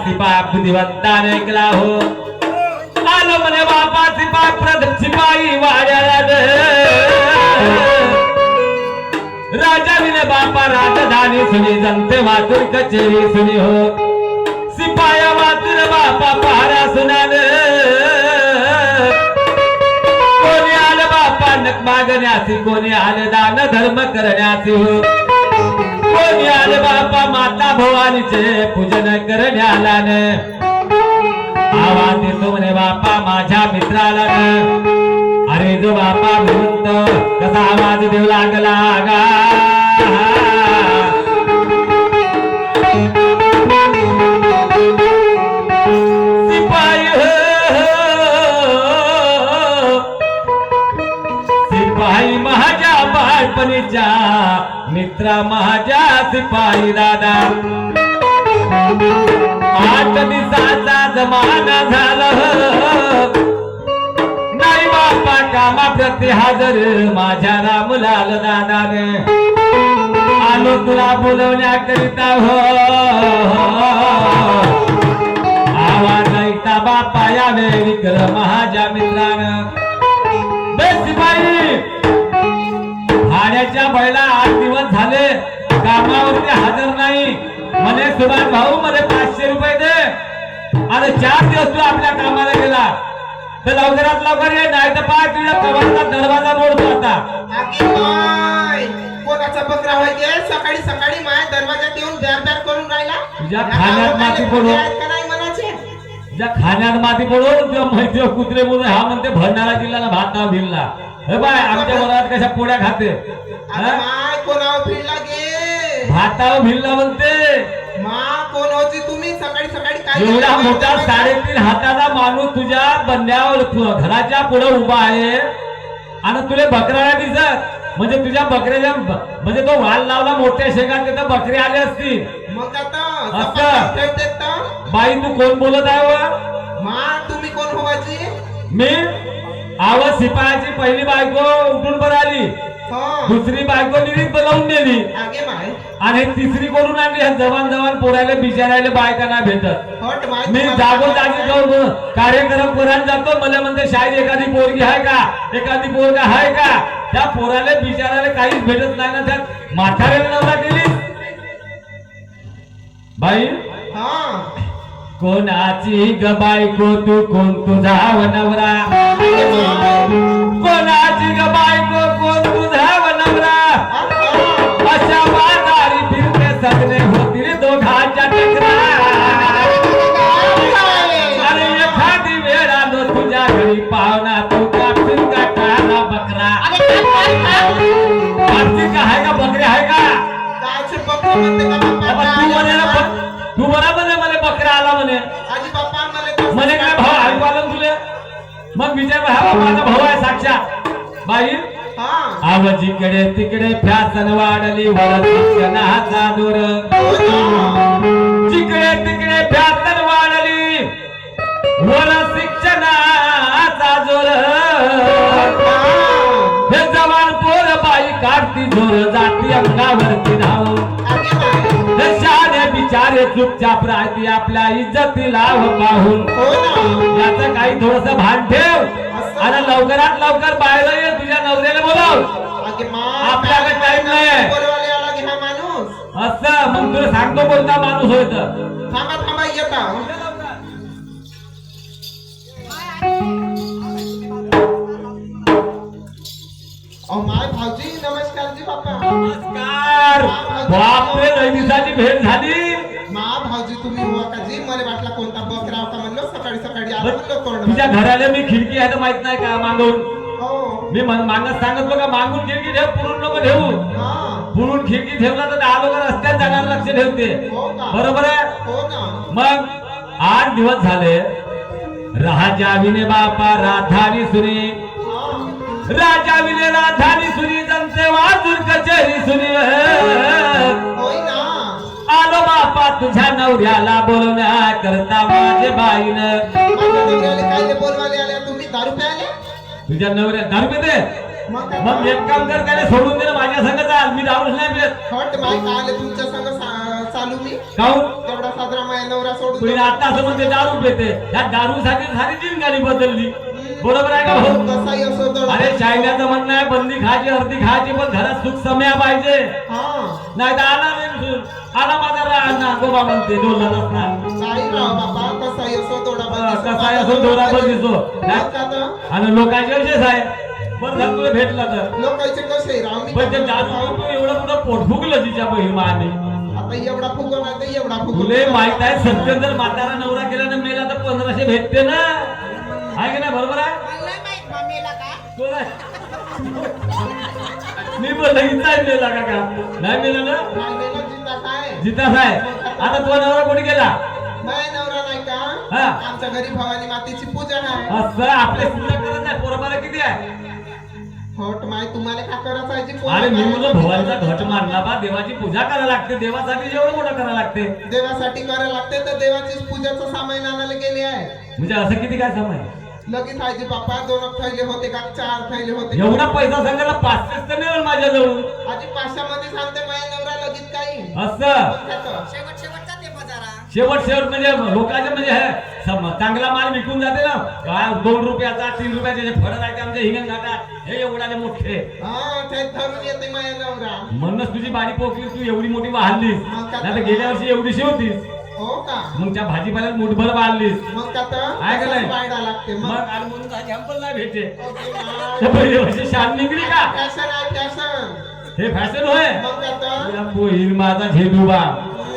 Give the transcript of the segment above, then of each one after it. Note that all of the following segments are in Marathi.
सिपाही बुद्धिवंताने ऐकला हो आलो म्हणे बापा सिपाही वाड्याला राजा विने बापा राजधानी सुनी जनते वाचून कचेरी सुनी हो सिपाया वाचून बापा पहारा सुनान कोणी आलं बापा नक मागण्याची कोणी आलं दान धर्म करण्याची हो कोणी आले बापा माता भवानीचे पूजन करण्याला आवाज देतो म्हणे बापा माझ्या मित्राला अरे जो बापा म्हणतो कसा आवाज देऊ लागला गा सिपाही सिपाही माझ्या बाळपणीच्या मित्रा माझ्या सिपाही दादा 8 दिवसाचा जमाना झाला नाही बापा कामा प्रति हजर माझ्या रामलाल दादाने आलो तुला बोलवण्याकरिता हो आवाज ऐकता बापा या वेळी कर माझ्या मित्रानं सिपाही भाड्याच्या बैला 8 दिवस झाले कामावरती हजर नाही म्हणे सुभाष भाऊ मला 500 रुपये दे आणि 4 दिवस तू आपल्या कामाला गेला तर लवकरात लवकर ये नाही तर पाय तुझ्या कबाडचा दरवाजा मोडतो आता कोणाचा बकरा व्हायचे सकाळी सकाळी माझ्या दरवाजात येऊन दार करून राहिला तुझ्या खाण्यात माती पडून तुझ्या खाण्यात माती पडून तुझ्या माहिती कुत्रे म्हणून हा म्हणते भरणारा जिल्ह्याला भात नाव भिरला हे बाय आमच्या घरात कशा पोळ्या खाते कोणावर फिरला गे भातावर भिरला म्हणते कोण होती तुम्ही सकाळी सकाळी काय एवढा मोठा 3.5 हाताचा माणूस तुझ्या बंड्यावर घराच्या पुढे उभा आहे आणि तुला बकरा दिसत म्हणजे तुझ्या बकऱ्याच्या म्हणजे तो वाल लावला मोठ्या शेंगात तिथं बकरी आली असती मग आता बाई तू कोण बोलत आहे तुम्ही कोण होवाची मी आवाज सिपायाची पहिली बायको उठून बर आली दुसरी बायको निरीत बोलावून नेली आणि तिसरी करून आणली जवान जवान पोरायला बिचारायला बायका नाही भेटत मी जागोजागी जाऊन कार्यक्रम करायला जातो मला म्हणते शाळेत एखादी पोरगी आहे का एखादी पोरगा आहे का त्या पोराला बिचारायला काहीच भेटत नाही ना त्यात म्हाताऱ्याला नवरा केली बाई कोणाची ग बायको तू कोण तुझा नवरा कोणाची ग बायको कोण तुझा नवरा अशा वादारी फिरते सगळे होतील दोघांच्या टकरा अरे एखादी वेळ आलो तुझ्या घरी पाहुणा तू कापशील का काळा बकरा कार्तिक आहे का बकरी आहे का तू बरा म्हणे मला बकरा आला म्हणे म्हणे काय भाऊ ऐकू आलं तुले मग विचार हा माझा भाऊ आहे साक्षात बाई आवाजीकडे तिकडे फॅसन वाढली वर शिक्षणाचा दूर जिकडे तिकडे फॅसन वाढली वर शिक्षणाचा जोर हे जवान पोर बाई काढती जोर जाती अंगावरती धाव शाळे बिचारे चुपचाप राहते आपल्या इज्जतीला पाहून याचं काही थोडस भान ठेव आणि लवकरात लवकर बाहेर ये तुझ्या नवऱ्याला बोलाव आपल्याकडे टाइम नाही असं मग तुला सांगतो कोणता माणूस होय तर थांबा येता माय भाऊजी नमस्कार जी बापा नमस्कार बापरे लय दिवसाची भेट झाली भाऊजी तुम्ही हुआ का जी मला वाटला कोणता बकरा होता म्हणलो सकाळी सकाळी आलो म्हणलो तुझ्या घराला मी खिडकी आहे तर माहित नाही का मागून मी मागत सांगतो का मागून खिडकी ठेव पुरून नको ठेवू पुरून खिडकी ठेवला तर 10 लोक रस्त्यात जाणार लक्ष ठेवते बरोबर आहे मग 8 दिवस झाले राजाविने बापा राधानी सुनी राजाविने राधानी सुनी जनते वाजून कचेरी सुनी आलो बापा तुझ्या नवऱ्याला बोलवण्या करता माझे बाईन तुझ्या नवऱ्या दारू पिते मग एक काम कर त्याला सोडून दे माझ्या संग चाल मी दारूच नाही पित तुमच्या संग चालू मी काहून तेवढा साजरा माझ्या नवरा सोडून तुम्ही आता असं म्हणते दारू पेते या दारूसाठी सारी जिंदगानी बदलली बरोबर आहे का भाऊ कसाही असो तर अरे चायनाचं म्हणणं आहे बंदी खायची अर्धी खायची पण घरात सुख सम्या पाहिजे हा नाही तर आला नाही आला माझा राहणार गोबा म्हणते डोलत असणार नाही राव बाबा कसाही असो थोडा कसा आहे असो दोरा पण दिसतो आणि लोकांचे कसेच आहे बरं झालं तुला भेटला तर लोकांचे कसे राव मी पण ते दारू तू एवढं कुठं पोट फुगलं तिच्या बहिमाने आता एवढा फुगो नाही तर एवढा फुगो तुले माहित आहे सत्य जर म्हातारा नवरा केला ना मेला तर 1500 भेटते ना आहे की नाही बरोबर आहे कोण आहे? मी बोलला इथं मेला का नाही मेला ना राहिलेला जिंदा काय जिताच आहे आता तो नवरा कोणी केला माझ्या नवरा नाही का हा. आमच्या घरी भवानी मातेची पूजा आहे असं आपल्या पूजा करत नाही पोरबाला किती आहे होट माय तुम्हाला का करत आहे जी अरे मी पूजा म्हणलं भवानीचा घट मानला बा देवाची पूजा करायला लागते देवासाठी जेवढं मोठं करायला लागते देवासाठी करायला लागते तर देवाची पूजाचं सामान आणायला गेले आहे म्हणजे असं किती काय समय लगेच आहे जी बाप्पा 2 थैले होते का 4 थैले होते एवढा पैसा सांगायला 500 तर मिळेल माझ्याजवळ आजी 500 मध्ये सांगते माझ्या नवरा लगेच काही असं शेवट शेवट म्हणजे लोकांचे म्हणजे चांगला माल विकून जाते ना काय 2 रुपयाचा 3 रुपयाचे फळं राहते आमच्या हिंगण घाटात हे एवढाले मोठे हा ते धरून येते माझ्या नवरा म्हणूनच तुझी बारी पोकली तू एवढी मोठी वाहलीस नाही तर गेल्या वर्षी एवढीशी होतीस हो का मग त्या भाजीपाल्यात मुठभर वाढलीस मग का आहे का नाही? पायडा लागते मग मग आणि म्हणून example नाही भेटे तर पहिल्या वर्षी शान निघली का फॅशन आहे फॅशन हे फॅशन होय मग का तुला पोहील माझा झेलूबा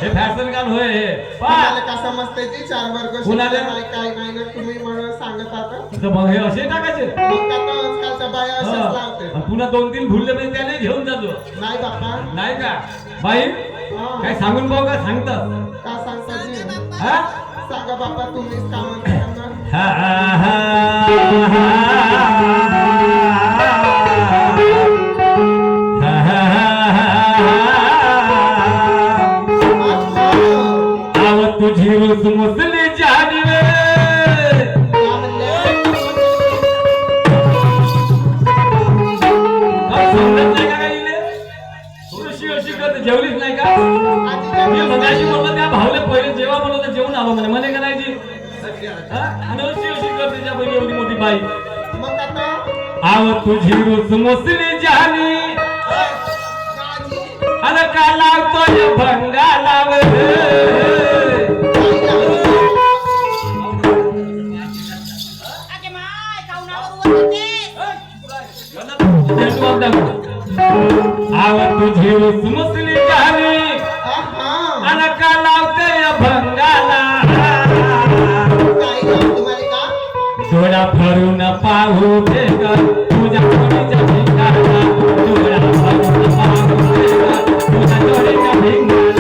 हे फॅशन काल होय हे तुम्हाला का समजते जी 4 वर्ग कुणाला? शिकले नाही काय नाही ना तुम्ही म्हणून सांगत आता तर मग हे असे टाकायचे मग का आजकालच्या बाया अशाच लावते आणि पुन्हा 2-3 भुलले म्हणजे त्याने घेऊन जातो नाही बाप्पा नाही का बाई हा. काय सांगून पाहू का सांगतात का सांगता जी हा सांगा बाप्पा तुम्हीच का म्हणता हा हा आव तुझी रुस मुसली जानी वे समजत नाही का काही थोडीशी अशी करते जेवलीच नाही का मी मगाशी म्हणलं त्या भावले पहिले जेव्हा म्हणलं तर जेवून आलो म्हणे म्हणे करायची आणि अशी करते त्या पहिली एवढी मोठी बाई मग आता आव तुझी रुस मुसली जानी अरे का लावतोय भंगा लाव आव तुझी रुस मुसली जानी अरे का लावतोय भंगाला डोळा भरून पाहू भेट तुझ्या जोडीच्या भिंगाला डोळा भरून पाहू भेट तुझ्या जोडीच्या भिंगाला